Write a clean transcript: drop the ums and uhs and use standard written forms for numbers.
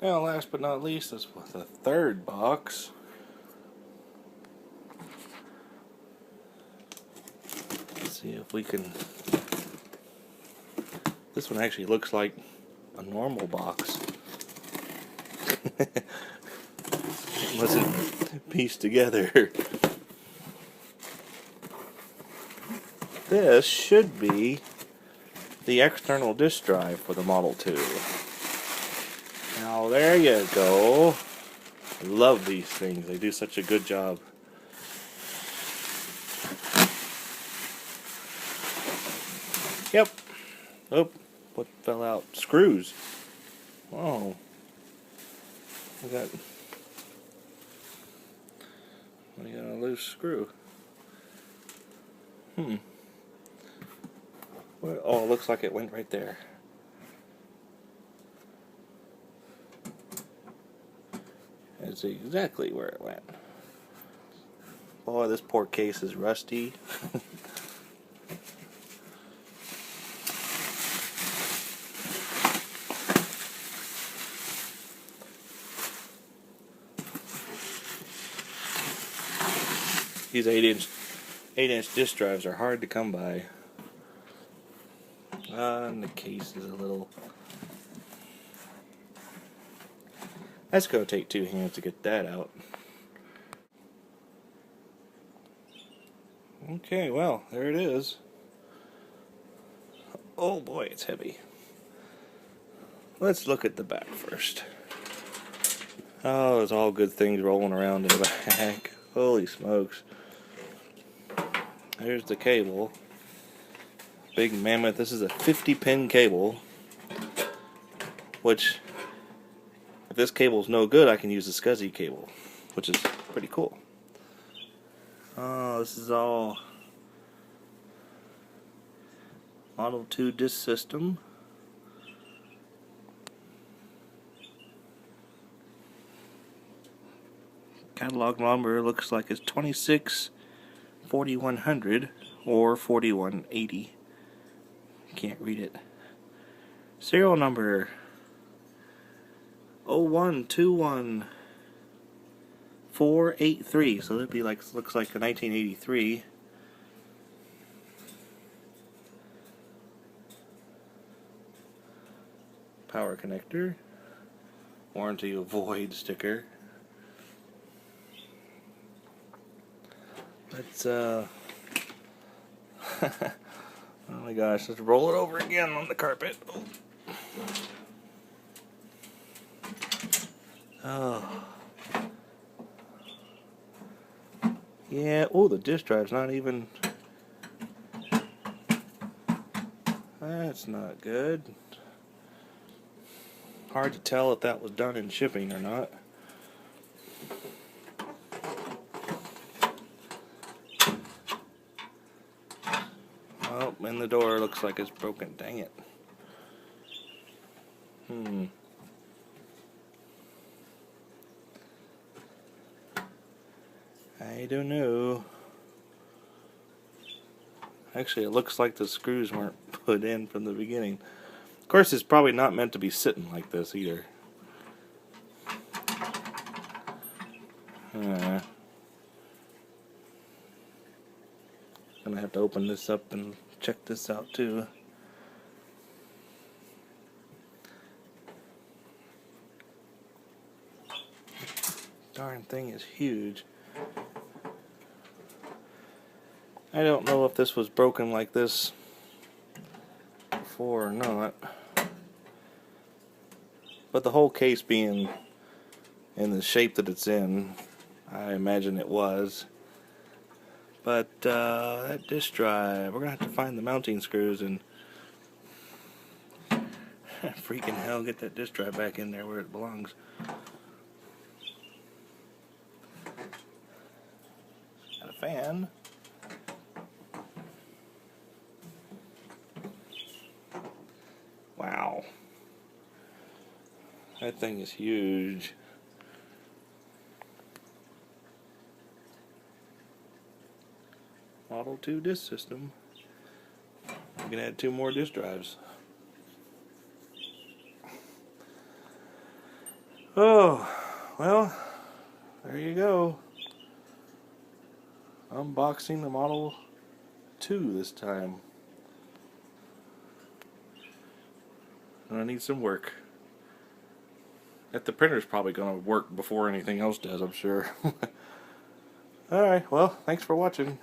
Now, last but not least, is with the third box. Let's see if we can. This one actually looks like a normal box. It wasn't pieced together. This should be the external disk drive for the Model 2. Now there you go. I love these things. They do such a good job. Yep. Oh, what fell out? Screws. Oh. We got a loose screw. Well, oh, it looks like it went right there. That's exactly where it went. Boy, this poor case is rusty. These 8-inch disk drives are hard to come by. And the case is a little. That's going to take two hands to get that out. Okay, well, there it is. Oh boy, it's heavy. Let's look at the back first. Oh, there's all good things rolling around in the back. Holy smokes. There's the cable. Big mammoth. This is a 50-pin cable. Which, if this cable's no good, I can use the SCSI cable. Which is pretty cool. Oh, this is all Model 2 disk system. Catalog number looks like it's 264100 or 4180. Can't read it. Serial number 0121483. So that'd be like, looks like a 1983. Power connector. Warranty void sticker. Let's oh my gosh, let's roll it over again on the carpet. Oh. Yeah, oh, the disk drive's not even. That's not good. Hard to tell if that was done in shipping or not. Oh, and the door looks like it's broken. Dang it. I don't know. Actually, it looks like the screws weren't put in from the beginning. Of course, it's probably not meant to be sitting like this either. Gonna have to open this up and check this out too. Darn thing is huge. I don't know if this was broken like this before or not, but the whole case being in the shape that it's in, I imagine it was. But that disk drive, we're gonna have to find the mounting screws and freaking hell, get that disk drive back in there where it belongs. Got a fan. Wow. That thing is huge. Model 2 disk system. We can add 2 more disk drives. Oh, well, there you go. Unboxing the Model 2 this time. And I need some work. The printer's probably going to work before anything else does, I'm sure. Alright, well, thanks for watching.